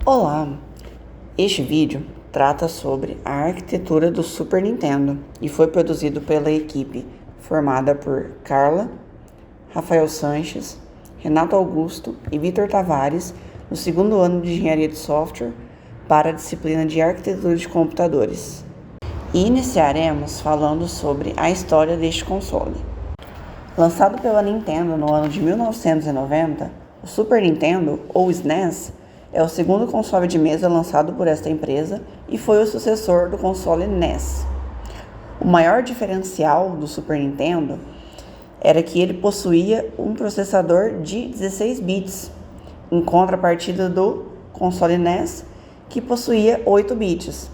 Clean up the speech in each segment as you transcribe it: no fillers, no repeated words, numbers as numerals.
Olá! Este vídeo trata sobre a arquitetura do Super Nintendo e foi produzido pela equipe formada por Carla, Rafael Sanches, Renato Augusto e Vitor Tavares no segundo ano de Engenharia de Software para a disciplina de Arquitetura de Computadores. E iniciaremos falando sobre a história deste console. Lançado pela Nintendo no ano de 1990, o Super Nintendo, ou SNES, é o segundo console de mesa lançado por esta empresa e foi o sucessor do console NES. O maior diferencial do Super Nintendo era que ele possuía um processador de 16 bits, em contrapartida do console NES, que possuía 8 bits.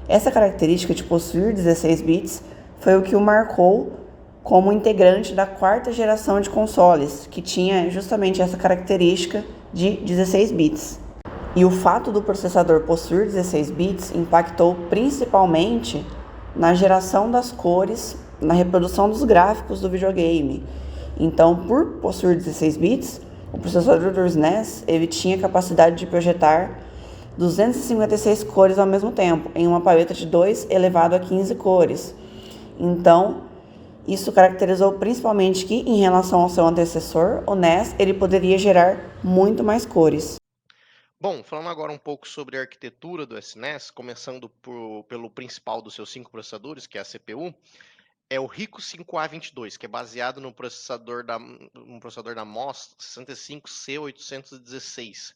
Essa característica de possuir 16 bits foi o que o marcou como integrante da quarta geração de consoles, que tinha justamente essa característica de 16 bits. E o fato do processador possuir 16 bits impactou principalmente na geração das cores, na reprodução dos gráficos do videogame. Então, por possuir 16 bits, o processador do SNES ele tinha capacidade de projetar 256 cores ao mesmo tempo, em uma paleta de 2 elevado a 15 cores. Então, isso caracterizou principalmente que, em relação ao seu antecessor, o NES, ele poderia gerar muito mais cores. Bom, falando agora um pouco sobre a arquitetura do SNES, começando pelo principal dos seus 5 processadores, que é a CPU, é o Rico 5A22, que é baseado no processador da MOS 65C816.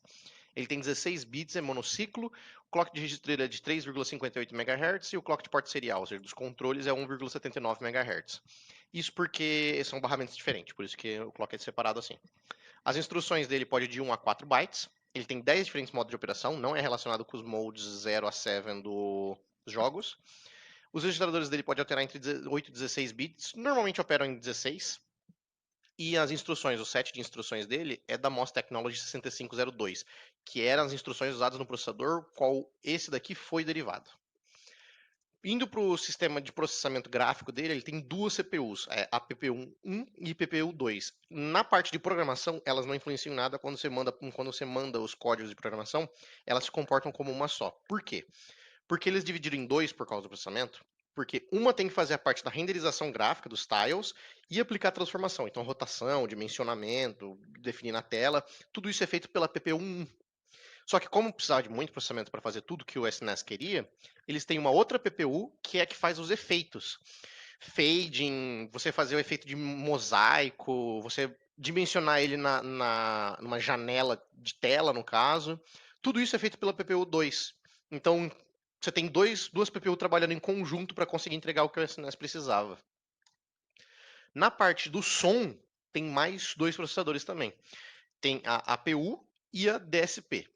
Ele tem 16 bits, é monociclo, o clock de registro dele é de 3,58 MHz e o clock de porta serial, ou seja, dos controles é 1,79 MHz. Isso porque são barramentos diferentes, por isso que o clock é separado assim. As instruções dele podem de 1 a 4 bytes. Ele tem 10 diferentes modos de operação, não é relacionado com os modes 0 a 7 dos jogos. Os registradores dele podem alterar entre 8 e 16 bits, normalmente operam em 16. E as instruções, o set de instruções dele é da MOS Technology 6502, que eram as instruções usadas no processador, qual esse daqui foi derivado. Indo para o sistema de processamento gráfico dele, ele tem duas CPUs, a PPU-1 e PPU-2. Na parte de programação, elas não influenciam em nada quando você manda os códigos de programação, elas se comportam como uma só. Por quê? Porque eles dividiram em dois por causa do processamento, porque uma tem que fazer a parte da renderização gráfica dos tiles e aplicar a transformação. Então, rotação, dimensionamento, definir na tela, tudo isso é feito pela PPU-1. Só que como precisava de muito processamento para fazer tudo que o SNES queria, eles têm uma outra PPU que é que faz os efeitos. Fading, você fazer o efeito de mosaico, você dimensionar ele numa janela de tela, no caso. Tudo isso é feito pela PPU 2. Então, você tem duas PPU trabalhando em conjunto para conseguir entregar o que o SNES precisava. Na parte do som, tem mais dois processadores também. Tem a APU e a DSP.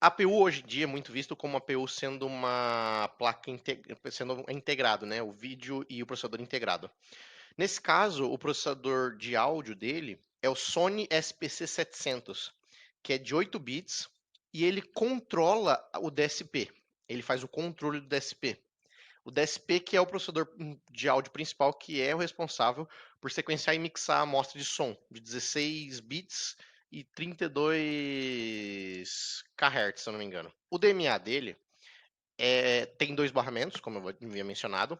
A APU hoje em dia é muito visto como a APU sendo uma placa sendo integrado, né? O vídeo e o processador integrado. Nesse caso, o processador de áudio dele é o Sony SPC700, que é de 8 bits e ele controla o DSP. Ele faz o controle do DSP. O DSP que é o processador de áudio principal, que é o responsável por sequenciar e mixar a amostra de som de 16 bits e 32 kHz, se eu não me engano. O DMA dele tem dois barramentos, como eu havia mencionado.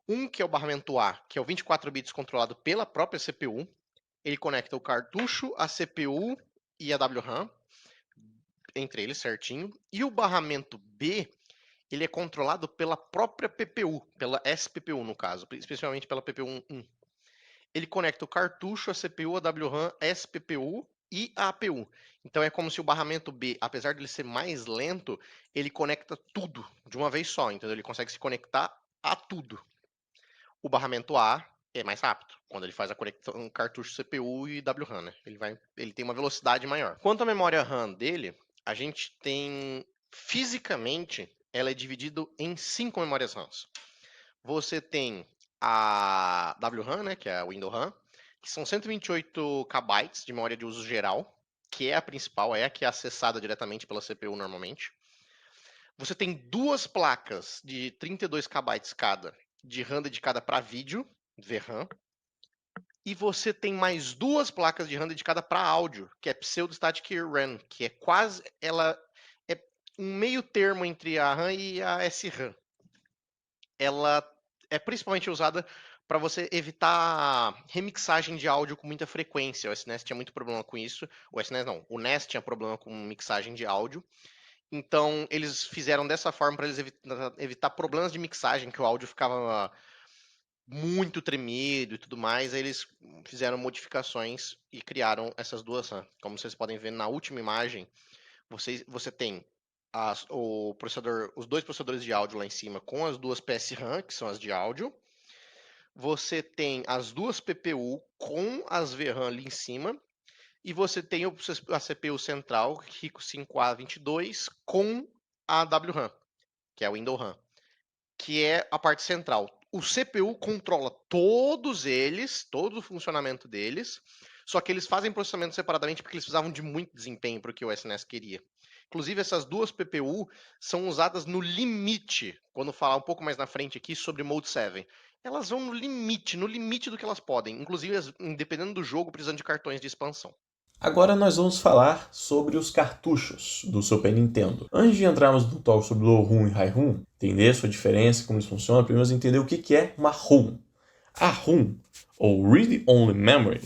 Um que é o barramento A, que é o 24 bits controlado pela própria CPU. Ele conecta o cartucho, a CPU e a WRAM, entre eles certinho. E o barramento B, ele é controlado pela própria PPU, pela SPPU no caso, especialmente pela PPU-1. Ele conecta o cartucho, a CPU, a WRAM, a SPPU e a APU. Então é como se o barramento B, apesar de ele ser mais lento, ele conecta tudo de uma vez só, entendeu? Ele consegue se conectar a tudo. O barramento A é mais rápido, quando ele faz a conexão cartucho CPU e WRAM, né? Ele tem uma velocidade maior. Quanto à memória RAM dele, a gente tem fisicamente ela é dividida em 5 memórias RAMs. Você tem a WRAM, né, que é a Window RAM, que são 128 KB de memória de uso geral, que é a principal, é a que é acessada diretamente pela CPU normalmente. Você tem duas placas de 32 KB cada, de RAM dedicada para vídeo, VRAM, e você tem mais duas placas de RAM dedicada para áudio, que é Pseudo Static RAM, que é quase, ela é um meio termo entre a RAM e a SRAM. Ela é principalmente usada para você evitar remixagem de áudio com muita frequência. O SNES tinha muito problema com isso. O SNES não, o NES tinha problema com mixagem de áudio. Então, eles fizeram dessa forma para eles evitar problemas de mixagem, que o áudio ficava muito tremido e tudo mais. Aí eles fizeram modificações e criaram essas duas RAM. Como vocês podem ver na última imagem, você tem o processador, os dois processadores de áudio lá em cima com as duas PSRAM, que são as de áudio. Você tem as duas CPU com as VRAM ali em cima. E você tem a CPU central, Rico 5A22, com a WRAM, que é a Window RAM, que é a parte central. O CPU controla todos eles, todo o funcionamento deles, só que eles fazem processamento separadamente porque eles precisavam de muito desempenho para o que o SNES queria. Inclusive, essas duas CPU são usadas no limite, quando falar um pouco mais na frente aqui sobre Mode 7. Elas vão no limite do que elas podem, inclusive, dependendo do jogo, precisando de cartões de expansão. Agora nós vamos falar sobre os cartuchos do Super Nintendo. Antes de entrarmos no talk sobre Low ROM e High ROM, entender sua diferença, como eles funcionam, primeiro vamos entender o que é uma ROM. A ROM, ou Read Only Memory,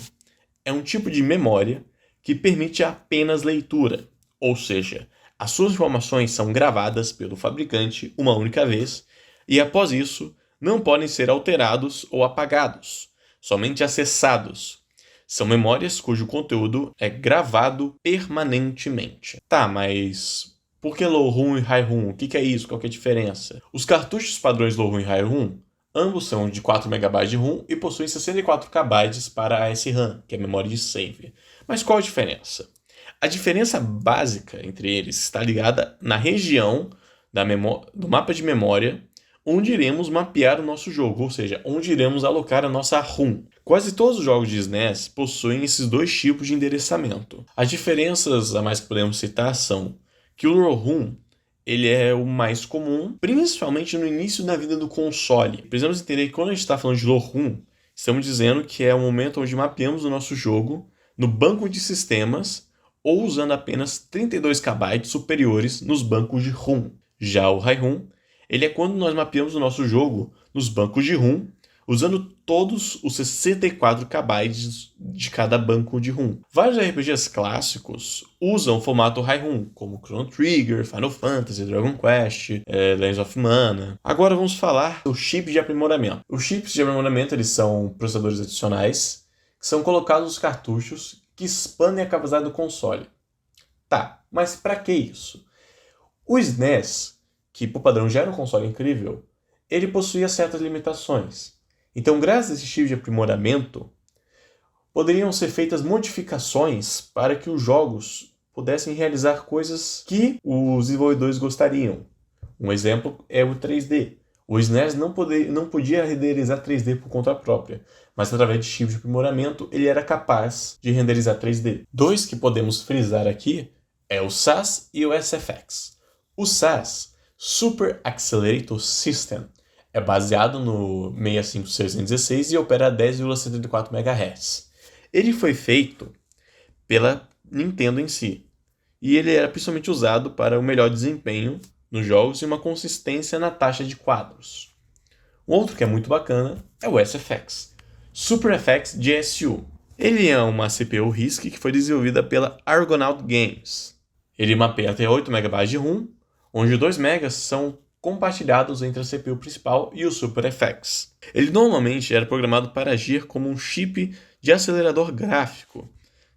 é um tipo de memória que permite apenas leitura, ou seja, as suas informações são gravadas pelo fabricante uma única vez e após isso não podem ser alterados ou apagados, somente acessados. São memórias cujo conteúdo é gravado permanentemente. Tá, mas por que Low ROM e High ROM? O que é isso? Qual que é a diferença? Os cartuchos padrões Low ROM e High ROM, ambos são de 4 MB de ROM e possuem 64 KB para a SRAM, que é a memória de save. Mas qual a diferença? A diferença básica entre eles está ligada na região do mapa de memória onde iremos mapear o nosso jogo, ou seja, onde iremos alocar a nossa ROM. Quase todos os jogos de SNES possuem esses dois tipos de endereçamento. As diferenças a mais que podemos citar são que o ROM ele é o mais comum, principalmente no início da vida do console. Precisamos entender que quando a gente está falando de ROM, estamos dizendo que é o momento onde mapeamos o nosso jogo no banco de sistemas ou usando apenas 32 KB superiores nos bancos de ROM. Já o High ROM ele é quando nós mapeamos o nosso jogo nos bancos de ROM, usando todos os 64 KB de cada banco de ROM. Vários RPGs clássicos usam o formato High ROM, como Chrono Trigger, Final Fantasy, Dragon Quest, Legends of Mana. Agora vamos falar dos chips de aprimoramento. Os chips de aprimoramento eles são processadores adicionais que são colocados nos cartuchos que expandem a capacidade do console. Tá, mas para que isso? O SNES, que por padrão já era um console incrível, ele possuía certas limitações. Então, graças a esse tipo de aprimoramento, poderiam ser feitas modificações para que os jogos pudessem realizar coisas que os desenvolvedores gostariam. Um exemplo é o 3D. O SNES não podia renderizar 3D por conta própria, mas através de chips de aprimoramento ele era capaz de renderizar 3D. Dois que podemos frisar aqui é o SAS e o SFX. O SAS, Super Accelerator System, é baseado no 65616 e opera a 10,74 MHz. Ele foi feito pela Nintendo em si, e ele era principalmente usado para o melhor desempenho nos jogos e uma consistência na taxa de quadros. Um outro que é muito bacana é o SFX, Super FX GSU. Ele é uma CPU RISC que foi desenvolvida pela Argonaut Games. Ele mapeia até 8 MB de ROM, onde 2 MB são compartilhados entre a CPU principal e o Super FX. Ele normalmente era programado para agir como um chip de acelerador gráfico,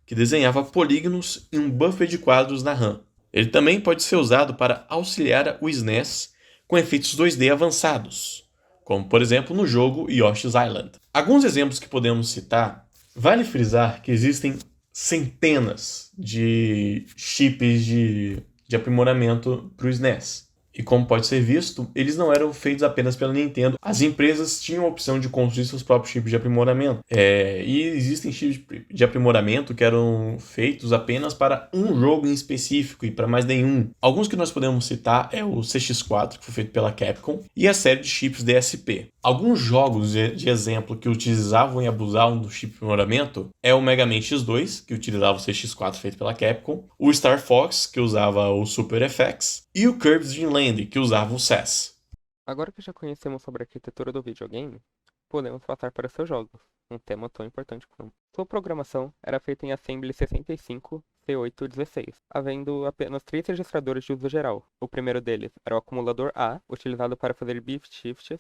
que desenhava polígonos em um buffer de quadros na RAM. Ele também pode ser usado para auxiliar o SNES com efeitos 2D avançados, como por exemplo no jogo Yoshi's Island. Alguns exemplos que podemos citar, vale frisar que existem centenas de chips de aprimoramento para o SNES. E como pode ser visto, eles não eram feitos apenas pela Nintendo. As empresas tinham a opção de construir seus próprios chips de aprimoramento. E existem chips de aprimoramento que eram feitos apenas para um jogo em específico e para mais nenhum. Alguns que nós podemos citar é o CX4, que foi feito pela Capcom, e a série de chips DSP. Alguns jogos de exemplo que utilizavam e abusavam do chip de aprimoramento é o Mega Man X2, que utilizava o CX4 feito pela Capcom, o Star Fox, que usava o Super FX, e o Kirby's Dream Land, que usava o SAS. Agora que já conhecemos sobre a arquitetura do videogame, podemos passar para seus jogos, um tema tão importante quanto. Sua programação era feita em Assembly 65 C816, havendo apenas 3 registradores de uso geral. O primeiro deles era o acumulador A, utilizado para fazer bit shifts,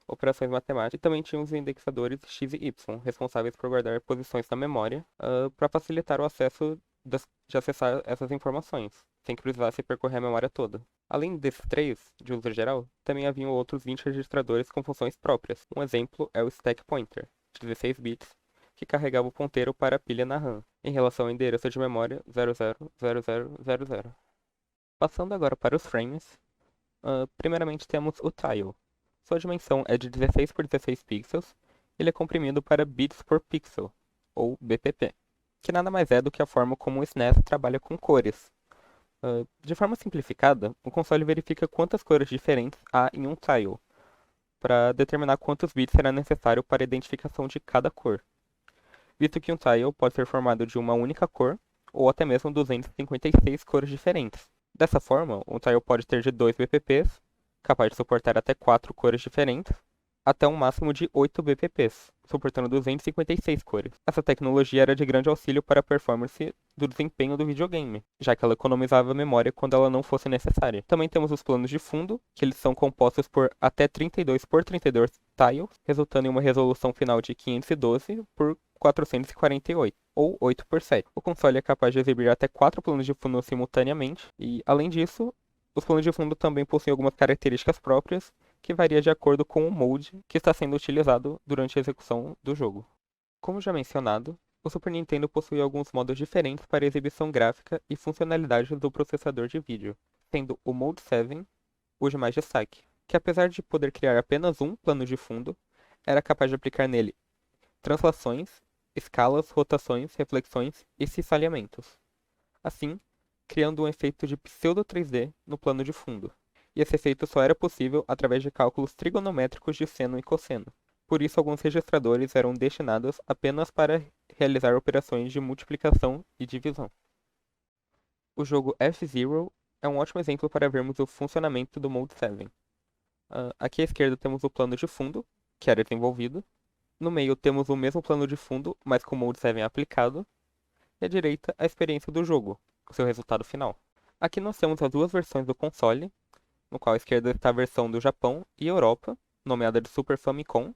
operações matemáticas, e também tinha os indexadores X e Y, responsáveis por guardar posições na memória, para facilitar o acesso de acessar essas informações, sem que precisasse percorrer a memória toda. Além desses 3, de uso geral, também haviam outros 20 registradores com funções próprias. Um exemplo é o Stack Pointer, de 16 bits, que carregava o ponteiro para a pilha na RAM, em relação ao endereço de memória 000000. Passando agora para os frames, primeiramente temos o Tile. Sua dimensão é de 16 por 16 pixels, ele é comprimido para bits por pixel, ou BPP, que nada mais é do que a forma como o SNES trabalha com cores. De forma simplificada, o console verifica quantas cores diferentes há em um tile, para determinar quantos bits será necessário para a identificação de cada cor, visto que um tile pode ser formado de uma única cor, ou até mesmo 256 cores diferentes. Dessa forma, um tile pode ter de 2 BPPs, capaz de suportar até 4 cores diferentes, até um máximo de 8 BPPs, suportando 256 cores. Essa tecnologia era de grande auxílio para a performance do desempenho do videogame, já que ela economizava memória quando ela não fosse necessária. Também temos os planos de fundo, que eles são compostos por até 32 por 32 tiles, resultando em uma resolução final de 512 por 448, ou 8 por 7. O console é capaz de exibir até 4 planos de fundo simultaneamente, e além disso, os planos de fundo também possuem algumas características próprias, que varia de acordo com o molde que está sendo utilizado durante a execução do jogo. Como já mencionado, o Super Nintendo possui alguns modos diferentes para exibição gráfica e funcionalidades do processador de vídeo, sendo o Mode 7 o de mais destaque, que apesar de poder criar apenas um plano de fundo, era capaz de aplicar nele translações, escalas, rotações, reflexões e cifalhamentos. Assim, criando um efeito de pseudo 3D no plano de fundo. E esse efeito só era possível através de cálculos trigonométricos de seno e cosseno. Por isso, alguns registradores eram destinados apenas para realizar operações de multiplicação e divisão. O jogo F-Zero é um ótimo exemplo para vermos o funcionamento do Mode 7. Aqui à esquerda temos o plano de fundo, que era desenvolvido. No meio temos o mesmo plano de fundo, mas com o Mode 7 aplicado. E à direita, a experiência do jogo, o seu resultado final. Aqui nós temos as duas versões do console, no qual à esquerda está a versão do Japão e Europa, nomeada de Super Famicom,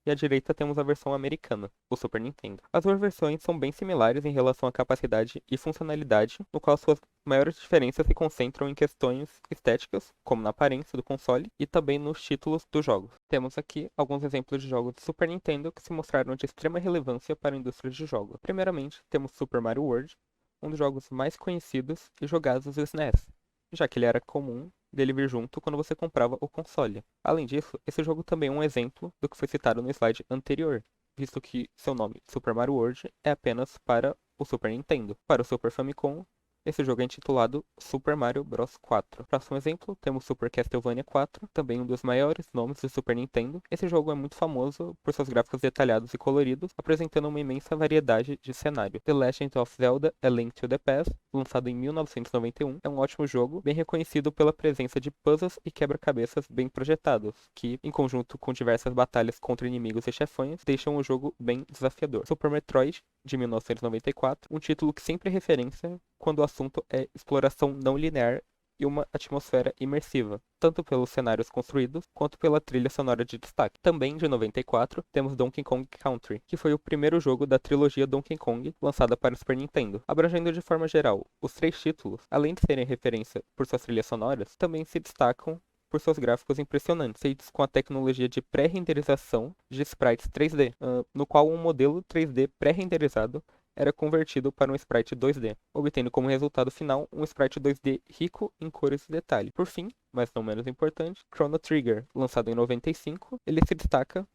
e à direita temos a versão americana, o Super Nintendo. As duas versões são bem similares em relação à capacidade e funcionalidade, no qual suas maiores diferenças se concentram em questões estéticas, como na aparência do console, e também nos títulos dos jogos. Temos aqui alguns exemplos de jogos de Super Nintendo que se mostraram de extrema relevância para a indústria de jogos. Primeiramente, temos Super Mario World, um dos jogos mais conhecidos e jogados do SNES, já que ele era comum dele vir junto quando você comprava o console. Além disso, esse jogo também é um exemplo do que foi citado no slide anterior, visto que seu nome, Super Mario World, é apenas para o Super Nintendo. Para o Super Famicom, esse jogo é intitulado Super Mario Bros 4. Próximo exemplo, temos Super Castlevania 4, também um dos maiores nomes do Super Nintendo. Esse jogo é muito famoso por seus gráficos detalhados e coloridos, apresentando uma imensa variedade de cenários. The Legend of Zelda: A Link to the Past, lançado em 1991, é um ótimo jogo, bem reconhecido pela presença de puzzles e quebra-cabeças bem projetados, que, em conjunto com diversas batalhas contra inimigos e chefões, deixam o jogo bem desafiador. Super Metroid, de 1994, um título que sempre é referência quando o assunto é exploração não linear e uma atmosfera imersiva, tanto pelos cenários construídos quanto pela trilha sonora de destaque. Também de 94, temos Donkey Kong Country, que foi o primeiro jogo da trilogia Donkey Kong lançada para o Super Nintendo. Abrangendo de forma geral, os 3 títulos, além de serem referência por suas trilhas sonoras, também se destacam por seus gráficos impressionantes, feitos com a tecnologia de pré-renderização de sprites 3D, no qual um modelo 3D pré-renderizado era convertido para um sprite 2D, obtendo como resultado final um sprite 2D rico em cores e detalhes. Por fim, mas não menos importante, Chrono Trigger, lançado em 95, ele se destaca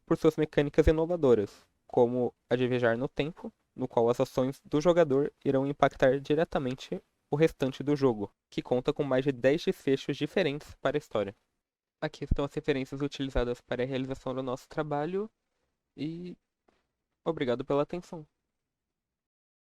por suas mecânicas inovadoras, como a de viajar no tempo, no qual as ações do jogador irão impactar diretamente o restante do jogo, que conta com mais de 10 desfechos diferentes para a história. Aqui estão as referências utilizadas para a realização do nosso trabalho e obrigado pela atenção.